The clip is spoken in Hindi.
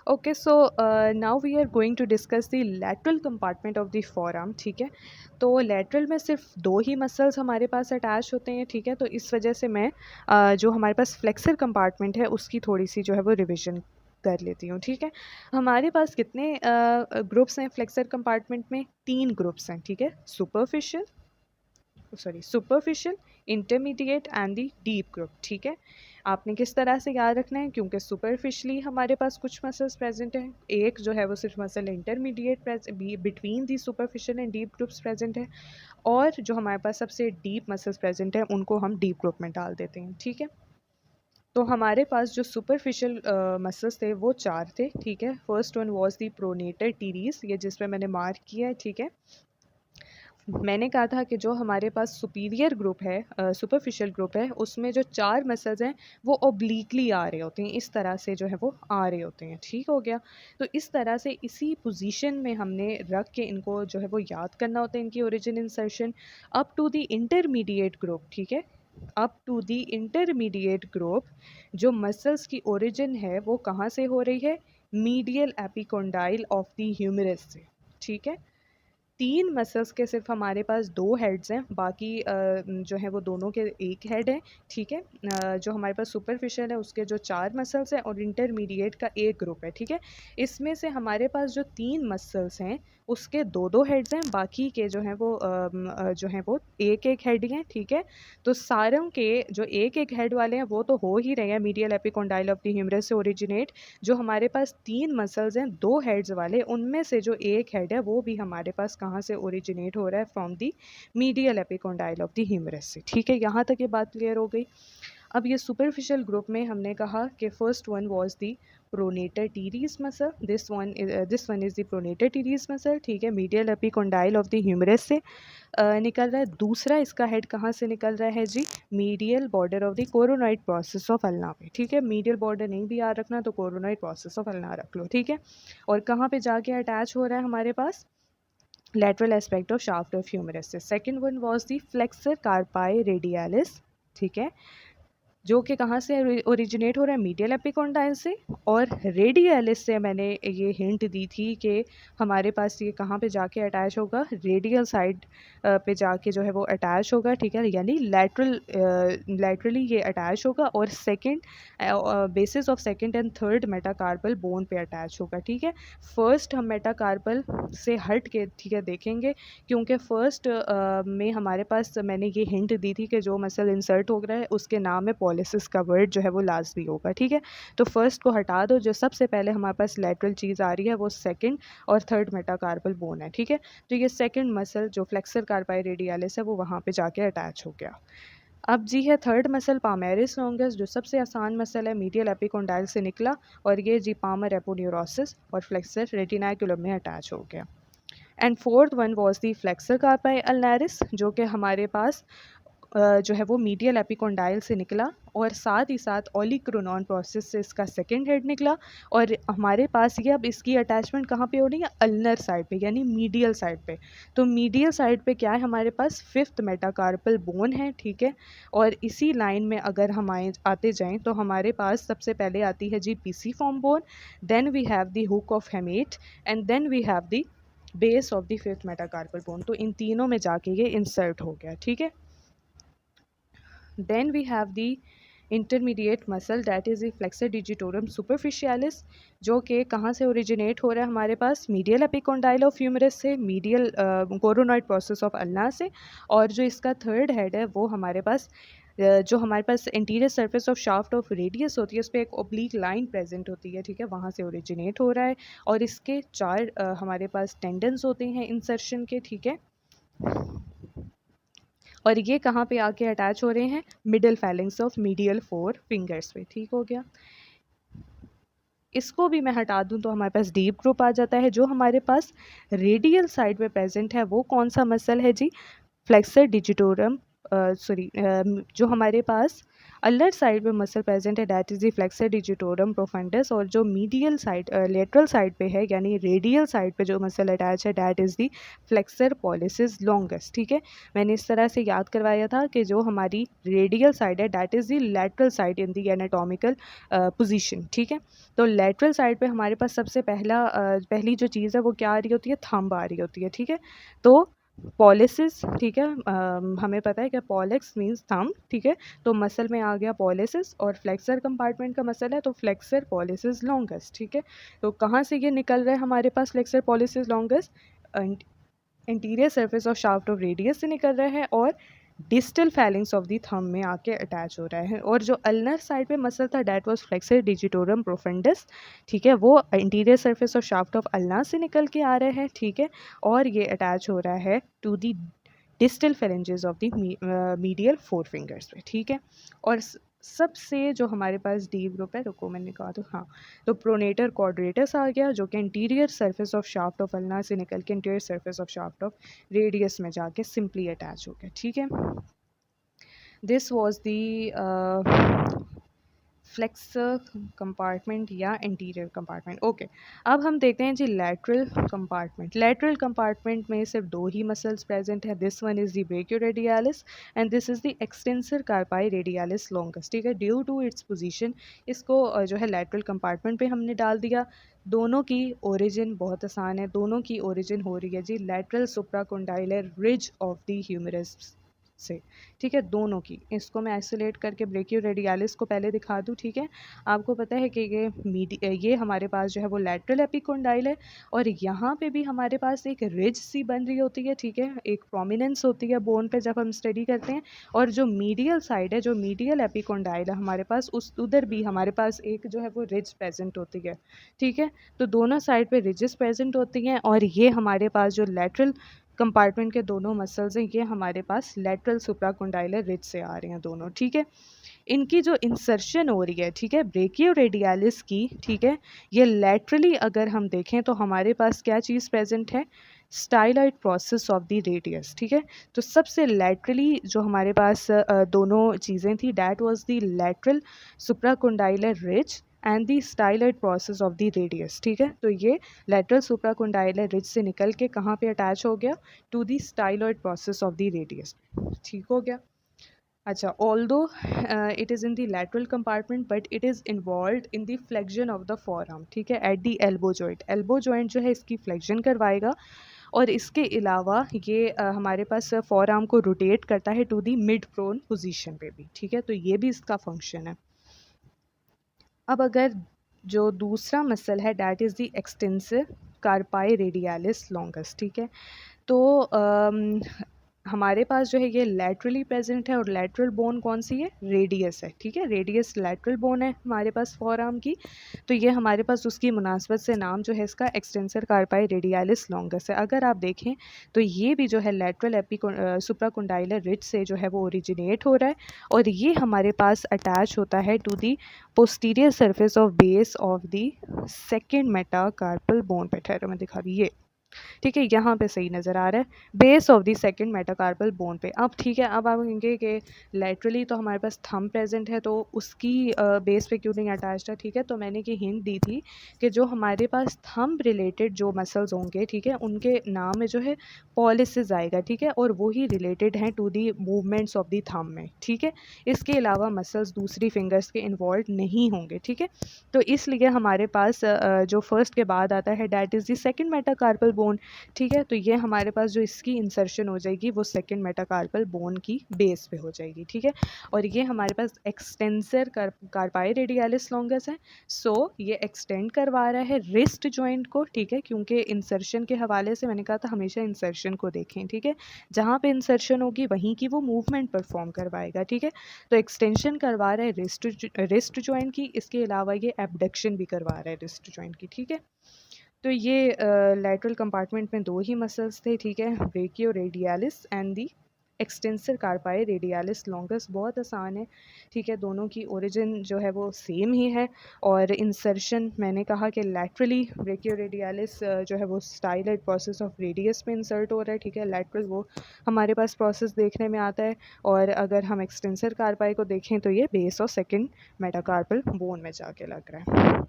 Okay, so now we are going to discuss the lateral compartment of the forearm. ठीक है, तो लैटरल में सिर्फ दो ही मसल्स हमारे पास अटैच होते हैं। ठीक है, तो इस वजह से मैं जो हमारे पास फ्लेक्सर कंपार्टमेंट है उसकी थोड़ी सी जो है वो रिविजन कर लेती हूँ। ठीक है, हमारे पास कितने ग्रुप्स हैं फ्लेक्सर कंपार्टमेंट में? तीन ग्रुप्स हैं। ठीक है, superficial, intermediate and the deep group. ठीक है, आपने किस तरह से याद रखना है, क्योंकि सुपरफिशली हमारे पास कुछ मसल्स प्रेजेंट हैं, एक जो है वो सिर्फ muscle intermediate between the superficial and deep groups present है, और जो हमारे पास सबसे डीप मसल्स प्रेजेंट हैं उनको हम डीप ग्रुप में डाल देते हैं। ठीक है, तो हमारे पास जो सुपरफिशियल मसल्स थे वो चार थे। ठीक है, first one was the pronator teres, ये जिस पे मैंने मार्क किया है। ठीक है, मैंने कहा था कि जो हमारे पास सुपीरियर ग्रुप है, सुपरफिशियल ग्रुप है, उसमें जो चार मसल्स हैं वो ओब्लीकली आ रहे होते हैं, इस तरह से जो है वो आ रहे होते हैं। ठीक हो गया, तो इस तरह से इसी पोजीशन में हमने रख के इनको जो है वो याद करना होता है, इनकी origin insertion up to the intermediate group. ठीक है, up to the intermediate group जो मसल्स की ओरिजिन है वो कहाँ से हो रही है? Medial epicondyle of the humerus से। ठीक है, तीन मसल्स के सिर्फ हमारे पास दो हेड्स हैं, बाकी जो है वो दोनों के एक हेड है। ठीक है, जो हमारे पास सुपरफिशियल है उसके जो चार मसल्स हैं और इंटरमीडिएट का एक ग्रुप है। ठीक है, इसमें से हमारे पास जो तीन मसल्स हैं उसके दो दो हेड्स हैं, बाकी के जो हैं वो जो हैं वो एक एक हेड हैं। ठीक है, तो सारों के जो एक एक हेड वाले हैं वो तो हो ही रहे हैं medial epicondyle of the humerus से ओरिजिनेट। जो हमारे पास तीन मसल्स हैं दो हेड्स वाले, उनमें से जो एक हेड है वो भी हमारे पास कहाँ से ओरिजिनेट हो रहा है? From the medial epicondyle of the humerus से। ठीक है, यहाँ तक ये बात क्लियर हो गई। अब ये सुपरफिशियल ग्रुप में हमने कहा कि first one was the pronator teres muscle, this one is the pronator teres muscle. ठीक है, medial epicondyle of the humerus से निकल रहा है। दूसरा इसका हेड कहाँ से निकल रहा है जी? Medial border of the coronoid process of ulna पे। ठीक है, मीडियल बॉर्डर नहीं भी याद रखना तो कोरोनॉइड प्रोसेस ऑफ अल्ना रख लो। ठीक है, और कहाँ पे जाके अटैच हो रहा है हमारे पास? lateral aspect of shaft of humerus से। Second one was the flexor कार्पाई radialis. ठीक है, जो कि कहाँ से ओरिजिनेट हो रहा है? मीडियल एपिकोंडाइल से। और रेडियलिस से मैंने ये हिंट दी थी कि हमारे पास ये कहाँ पे जाके अटैच होगा? रेडियल साइड पे जाके जो है वो अटैच होगा। ठीक है, यानी लैटरली ये अटैच होगा और second basis of second and third metacarpal bone पे अटैच होगा। ठीक है, फर्स्ट हम मेटाकार्पल से हट के ठीक है देखेंगे, क्योंकि फर्स्ट में हमारे पास मैंने ये हिंट दी थी कि जो मसल इंसर्ट हो रहा है उसके नाम में पॉलिसिस का वर्ड जो है वो लाजमी होगा। ठीक है, तो फर्स्ट को हटा दो, जो सबसे पहले हमारे पास लैटरल चीज़ आ रही है वो सेकंड और थर्ड मेटाकार्पल बोन है। ठीक है, तो ये सेकंड मसल जो फ्लेक्सर कार्पाई रेडियालिस है वो वहाँ पे जाके अटैच हो गया। अब जी है थर्ड मसल पामेरिस लॉन्गस, जो सबसे आसान मसल है, मीडियल एपिकोंडाइल से निकला और ये जी पामर एपोन्यूरोसिस और फ्लेक्सर रेटिनाकुलम में अटैच हो गया। And fourth one was the flexor कार्पाई अल्नारिस, जो कि हमारे पास जो है वो मीडियल एपिकोंडाइल से निकला और साथ ही साथ ओलिक्रोनॉन प्रोसेस से इसका सेकेंड हेड निकला। और हमारे पास ये अब इसकी अटैचमेंट कहाँ पे हो रही है? अल्नर साइड पे, यानी मीडियल साइड पे। तो मीडियल साइड पे क्या है हमारे पास? फिफ्थ मेटाकार्पल बोन है। ठीक है, और इसी लाइन में अगर हम आते जाएं तो हमारे पास सबसे पहले आती है जी pisiform bone, then we have the hook of hamate and then we have the base of the fifth metacarpal bone. तो इन तीनों में जाके ये इंसर्ट हो गया। ठीक है, then we have the intermediate muscle that is the flexor digitorum superficialis, जो कि कहाँ से ओरिजिनेट हो रहा है हमारे पास? मीडियल एपिकोंडाइल ऑफ ह्यूमरस से, medial coronoid process of ulna से। और जो इसका थर्ड हेड है वो हमारे पास जो हमारे पास interior surface of shaft of radius होती है उस पर एक ओब्लिक लाइन प्रेजेंट होती है। ठीक है, वहाँ से ओरिजिनेट हो रहा है और इसके चार हमारे पास टेंडन्स होते हैं इंसर्शन के। ठीक है, और ये कहाँ पे आके अटैच हो रहे हैं? Middle feelings of medial four fingers पे। ठीक हो गया, इसको भी मैं हटा दूं तो हमारे पास डीप ग्रुप आ जाता है। जो हमारे पास रेडियल साइड पे प्रेजेंट है वो कौन सा मसल है जी? फ्लेक्सर डिजिटोरम, जो हमारे पास अल्नर साइड पे मसल प्रेजेंट है that is the flexor digitorum profundis, और जो मीडियल साइड लेटरल साइड पे है यानी रेडियल साइड पे जो मसल अटैच है that is the flexor pollicis longus. ठीक है, मैंने इस तरह से याद करवाया था कि जो हमारी रेडियल साइड है that is the lateral side in the anatomical position. ठीक है, तो लेटरल साइड पे हमारे पास सबसे पहली जो चीज़ है वो क्या आ रही होती है, थंब आ रही होती है। ठीक है, तो पॉलिसिस, ठीक है, हमें पता है कि पॉलिक्स मीन्स थंब। ठीक है, तो मसल में आ गया पॉलिसिस, और फ्लेक्सर कंपार्टमेंट का मसल है तो फ्लेक्सर पॉलिसिस लॉन्गस। ठीक है, तो कहाँ से ये निकल रहा है हमारे पास flexor pollicis longus, interior surface of shaft of radius से निकल रहा है और distal phalanges of the thumb में आके अटैच हो रहा है। और जो अल्नर साइड पे मसल था that was flexor digitorum profundus. ठीक है, वो interior surface of shaft of ulna से निकल के आ रहे हैं। ठीक है, और ये अटैच हो रहा है to the distal phalanges of the medial four fingers पे। ठीक है, और सबसे जो हमारे पास डी ग्रुप है, रुको मैंने कहा तो हाँ, तो प्रोनेटर क्वाड्रेटस आ गया जो कि interior surface of shaft of ulna से निकल के interior surface of shaft of radius में जाके सिंपली अटैच हो गया। ठीक है, this was the flexor compartment या इंटीरियर कंपार्टमेंट। ओके, अब हम देखते हैं जी लैटरल कंपार्टमेंट। लैटरल कंपार्टमेंट में सिर्फ दो ही मसल्स प्रेजेंट है, this one is the brachioradialis and this is the extensor कार्पाई radialis longus. ठीक है, ड्यू टू इट्स पोजीशन इसको जो है लैटरल कंपार्टमेंट पे हमने डाल दिया। दोनों की ओरिजिन बहुत आसान है, दोनों की ओरिजिन हो रही है जी lateral supracondylar ridge of the humerus से। ठीक है, दोनों की, इसको मैं आइसोलेट करके ब्रेकियोरेडियालिस को पहले दिखा दूँ। ठीक है, आपको पता है कि ये हमारे पास जो है वो लैटरल एपिकोंडाइल है, और यहाँ पे भी हमारे पास एक रिज सी बन रही होती है। ठीक है, एक प्रोमिनेंस होती है बोन पे जब हम स्टडी करते हैं, और जो मीडियल साइड है, जो मीडियल एपिकोंडाइल है हमारे पास, उधर भी हमारे पास एक जो है वो रिज प्रेजेंट होती है। ठीक है, तो दोनों साइड पे रिजेस प्रेजेंट होती हैं, और ये हमारे पास जो लैटरल कंपार्टमेंट के दोनों मसल्स हैं ये हमारे पास लेटरल सुप्राकोंडाइलर रिज से आ रहे हैं दोनों। ठीक है, इनकी जो इंसर्शन हो रही है, ठीक है, ब्रेकियोरेडियालिस की, ठीक है, ये लेटरली अगर हम देखें तो हमारे पास क्या चीज़ प्रेजेंट है, styloid process of the radius. ठीक है, तो सबसे लेटरली जो हमारे पास दोनों चीज़ें थी that was the lateral supracondylar ridge and the styloid process of the radius. ठीक है, तो ये लेटरल सुप्राकोंडाइलर रिज से निकल के कहाँ पे अटैच हो गया, to the styloid process of the radius. ठीक हो गया। अच्छा, although it is in the lateral compartment but it is involve in the flexion of the forearm. ठीक है, at the elbow joint, elbow joint जो है इसकी फ्लेक्शन करवाएगा, और इसके अलावा ये हमारे पास फॉरआर्म को रोटेट करता है to the mid prone position पे भी। ठीक है, तो ये भी इसका फंक्शन है। अब अगर जो दूसरा मसल है that is the extensive कार्पाई radialis longus. ठीक है, तो हमारे पास जो है ये लैटरली प्रेजेंट है, और लैटरल बोन कौन सी है, रेडियस है। ठीक है, रेडियस लैटरल बोन है हमारे पास फॉरआर्म की, तो ये हमारे पास उसकी मुनासबत से नाम जो है इसका एक्सटेंसर कार्पाई रेडियालिस लॉन्गस है। अगर आप देखें तो ये भी जो है लैटरल सुप्राकोंडाइलर रिज से जो है वो ओरिजिनेट हो रहा है, और ये हमारे पास अटैच होता है to the posterior surface of base of the second metacarpal bone पे। ठहरो मैं दिखा दी, ये ठीक है, यहाँ पे सही नज़र आ रहा है, base of the second metacarpal bone पे। अब ठीक है, अब आप कहेंगे कि लेटरली तो हमारे पास थंब प्रेजेंट है तो उसकी बेस पे क्यों नहीं अटैच्ड है। ठीक है, तो मैंने ये हिंट दी थी कि जो हमारे पास थंब रिलेटेड जो मसल्स होंगे, ठीक है, उनके नाम में जो है पॉलिसिस आएगा। ठीक है, और वही रिलेटेड हैं to the movements of the thumb में। ठीक है, इसके अलावा मसल्स दूसरी फिंगर्स के इन्वॉल्व नहीं होंगे। ठीक है, तो इसलिए हमारे पास जो फर्स्ट के बाद आता है that is the second metacarpal bone. ठीक है, तो ये हमारे पास जो इसकी इंसर्शन हो जाएगी वो सेकंड मेटाकार्पल बोन की बेस पे हो जाएगी। ठीक है, और ये हमारे पास एक्सटेंसर कार्पाई रेडियालिस लॉन्गस है। सो ये एक्सटेंड करवा रहा है रिस्ट जॉइंट को। ठीक है, क्योंकि इंसर्शन के हवाले से मैंने कहा था हमेशा इंसर्शन को देखें। ठीक है, जहाँ पे इंसर्शन होगी वहीं की वो मूवमेंट परफॉर्म करवाएगा। ठीक है, तो एक्सटेंशन करवा रहा है रिस्ट जॉइंट की, इसके अलावा ये एबडक्शन भी करवा रहा है रिस्ट जॉइंट की। ठीक है, तो ये लैटरल कंपार्टमेंट में दो ही मसल्स थे। ठीक है, brachioradialis and the extensor कार्पाई, radialis longus, बहुत आसान है, ठीक है। दोनों की ओरिजिन जो है वो सेम ही है। और इंसर्शन मैंने कहा कि लैटरली, ब्रेकियोरेडियालिस जो है वो style at process of radius में इंसर्ट हो रहा है, ठीक है। लैटरल वो हमारे पास प्रोसेस देखने में आता है। और अगर हम एक्सटेंसर कार्पाई को देखें तो ये बेस और सेकेंड मेटाकार्पल बोन में जाके लग रहा है।